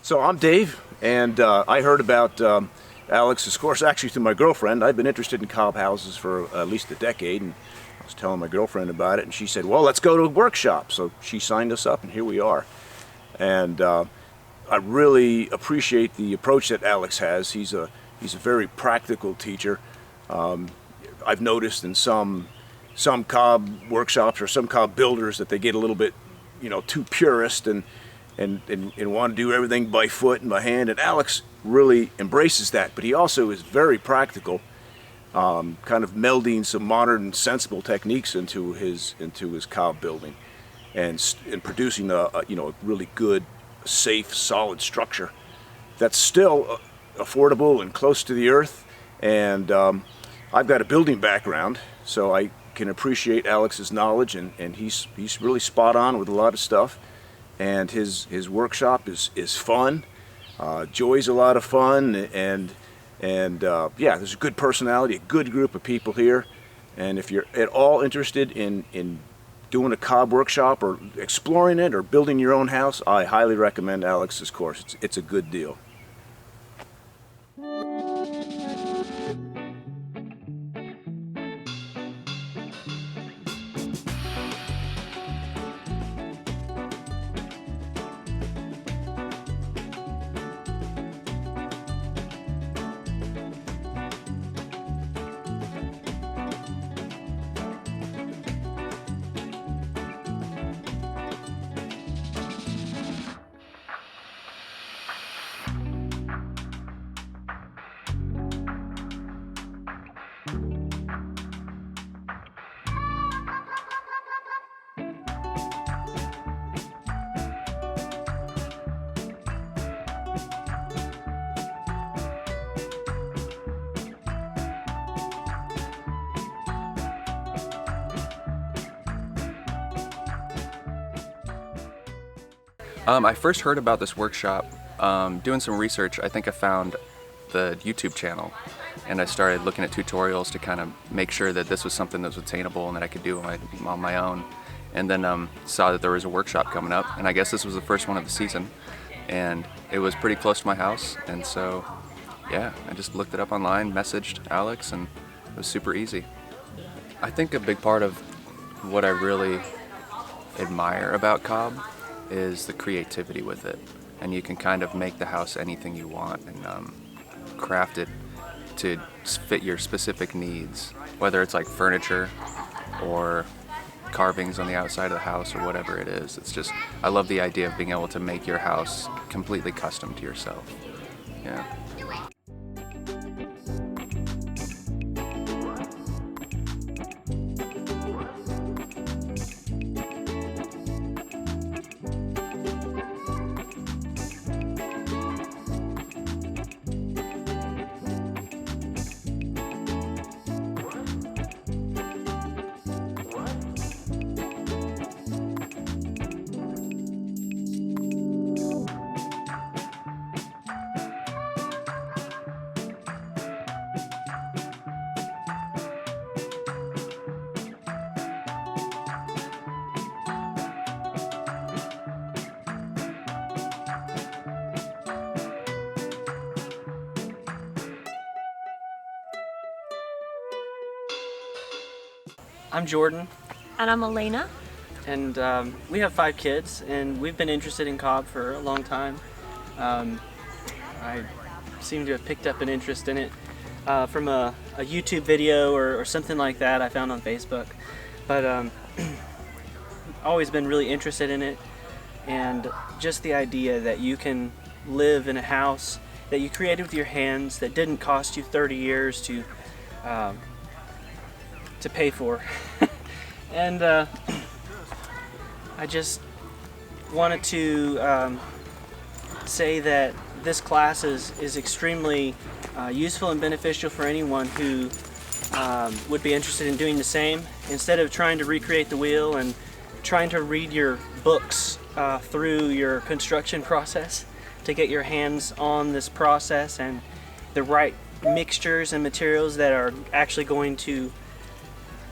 So I'm Dave, and I heard about Alex's course actually through my girlfriend. I've been interested in cob houses for at least a decade, and I was telling my girlfriend about it, and she said, well, let's go to a workshop. So she signed us up, and here we are. And I really appreciate the approach that Alex has. He's a very practical teacher. I've noticed in some cob workshops or some cob builders that they get a little bit, too purist and want to do everything by foot and by hand. And Alex really embraces that, but he also is very practical, kind of melding some modern, sensible techniques into his cob building, and producing a really good, safe, solid structure that's still affordable and close to the earth. And I've got a building background, so I can appreciate Alex's knowledge, and he's really spot on with a lot of stuff. And his workshop is fun. Joy's a lot of fun, and yeah, there's a good personality, a good group of people here. And if you're at all interested in doing a cob workshop or exploring it or building your own house, I highly recommend Alex's course. It's a good deal. I first heard about this workshop doing some research. I think I found the YouTube channel, and I started looking at tutorials to kind of make sure that this was something that was attainable and that I could do on my own. And then saw that there was a workshop coming up, and I guess this was the first one of the season, and it was pretty close to my house. And so yeah, I just looked it up online, messaged Alex, and it was super easy. I think a big part of what I really admire about cob is the creativity with it, and you can kind of make the house anything you want and craft it to fit your specific needs, whether it's like furniture or carvings on the outside of the house or whatever it is. It's just, I love the idea of being able to make your house completely custom to yourself. Yeah. I'm Jordan. And I'm Elena. And we have 5 kids, and we've been interested in cob for a long time. I seem to have picked up an interest in it from a YouTube video or something like that I found on Facebook. But always been really interested in it, and just the idea that you can live in a house that you created with your hands, that didn't cost you 30 years to pay for. And I just wanted to say that this class is extremely useful and beneficial for anyone who would be interested in doing the same. Instead of trying to recreate the wheel and trying to read your books through your construction process to get your hands on this process and the right mixtures and materials that are actually going to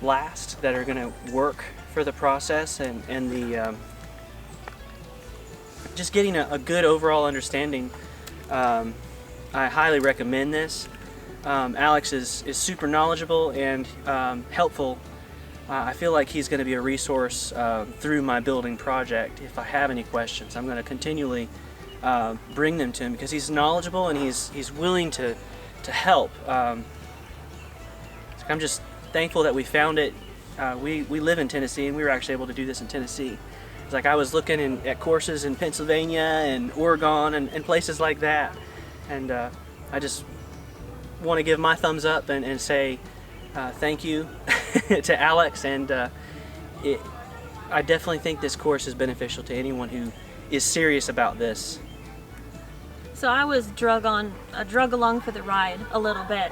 last, that are going to work for the process and the just getting a good overall understanding. I highly recommend this. Alex is super knowledgeable and helpful. I feel like he's going to be a resource through my building project. If I have any questions, I'm going to continually bring them to him because he's knowledgeable and he's willing to help. I'm just thankful that we found it. We live in Tennessee, and we were actually able to do this in Tennessee. It's like I was looking at courses in Pennsylvania and Oregon and places like that, and I just want to give my thumbs up and say thank you to Alex, and I definitely think this course is beneficial to anyone who is serious about this. So I was drug along for the ride a little bit.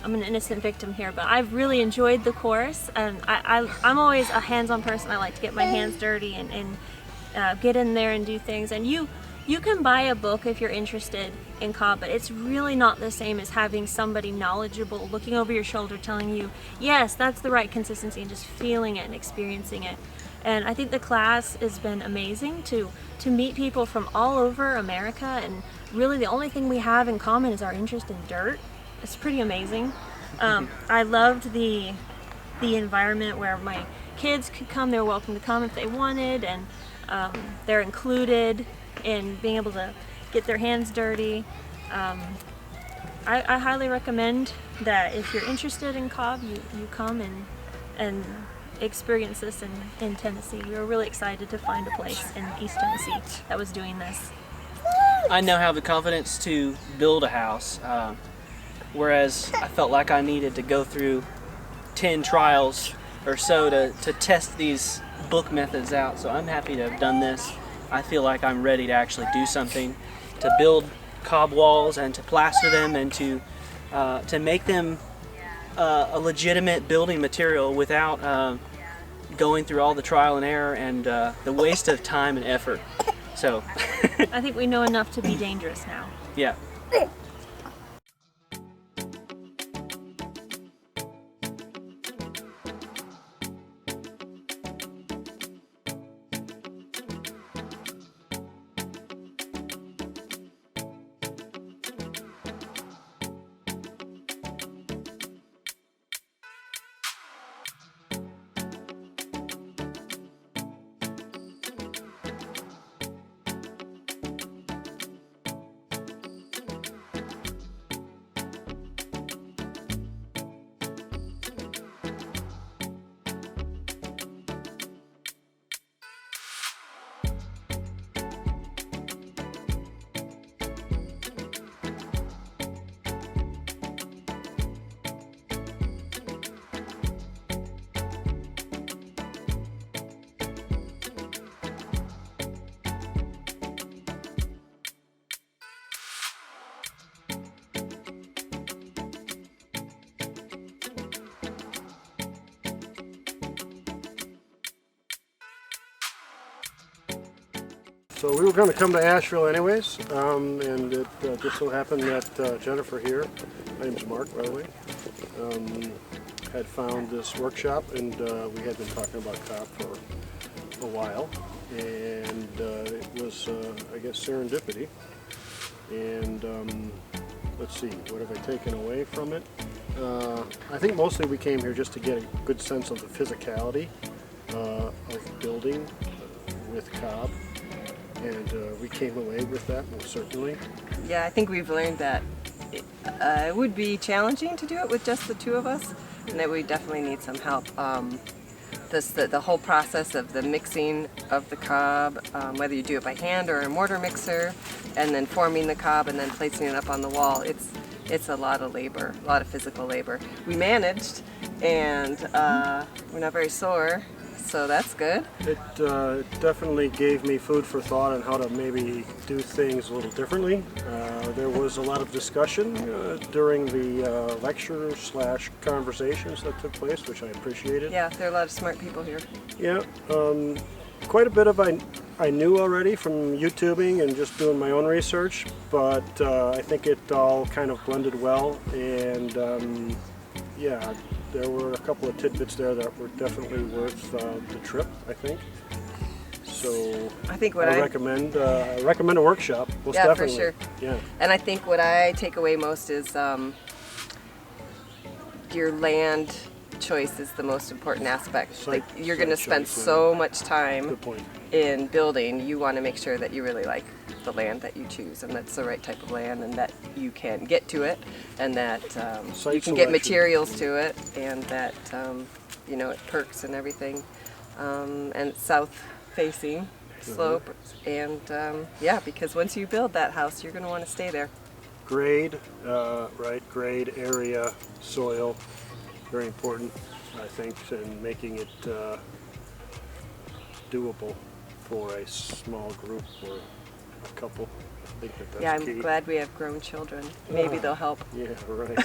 I'm an innocent victim here, but I've really enjoyed the course, and I'm always a hands-on person. I like to get my hands dirty and get in there and do things. And you can buy a book if you're interested in cob, but it's really not the same as having somebody knowledgeable looking over your shoulder telling you, yes, that's the right consistency, and just feeling it and experiencing it. And I think the class has been amazing to meet people from all over America, and really the only thing we have in common is our interest in dirt. It's pretty amazing. I loved the environment where my kids could come. They were welcome to come if they wanted, and they're included in being able to get their hands dirty. I highly recommend that if you're interested in cob, you come and experience this in Tennessee. We were really excited to find a place in East Tennessee that was doing this. I now have the confidence to build a house, whereas I felt like I needed to go through 10 trials or so to test these book methods out. So I'm happy to have done this. I feel like I'm ready to actually do something, to build cob walls and to plaster them and to make them a legitimate building material without going through all the trial and error and the waste of time and effort. So I think we know enough to be dangerous now. yeah. So we were going to come to Asheville anyways, and it just so happened that Jennifer here, my name's Mark by the way, had found this workshop, and we had been talking about cob for a while, and it was, I guess, serendipity. And let's see, what have I taken away from it? I think mostly we came here just to get a good sense of the physicality of building with cob. And we came away with that, most certainly. Yeah, I think we've learned that it would be challenging to do it with just the two of us, and that we definitely need some help. The whole process of the mixing of the cob, whether you do it by hand or a mortar mixer, and then forming the cob and then placing it up on the wall, it's a lot of labor, a lot of physical labor. We managed, and we're not very sore. So that's good. It definitely gave me food for thought on how to maybe do things a little differently. There was a lot of discussion during the lecture/conversations that took place, which I appreciated. Yeah, there are a lot of smart people here. Yeah, quite a bit of I knew already from YouTubing and just doing my own research, but I think it all kind of blended well, and yeah, there were a couple of tidbits there that were definitely worth the trip, I think. So I think what I I recommend a workshop. Most Yeah, for definitely. sure. Yeah. And I think what I take away most is your land choice is the most important aspect. Site- Like you're going to site spend choice, yeah. so much time Good point. in building. You want to make sure that you really like the land that you choose, and that's the right type of land, and that you can get to it, and that Site you can get selection. materials to it, and that you know, it perks and everything. And it's south-facing slope, and yeah, because once you build that house, you're going to want to stay there. Grade, right? Grade, area, soil, very important, I think, in making it doable for a small group or a couple. I think that's Yeah, I'm key. glad we have grown children. Maybe they'll help. Yeah, right.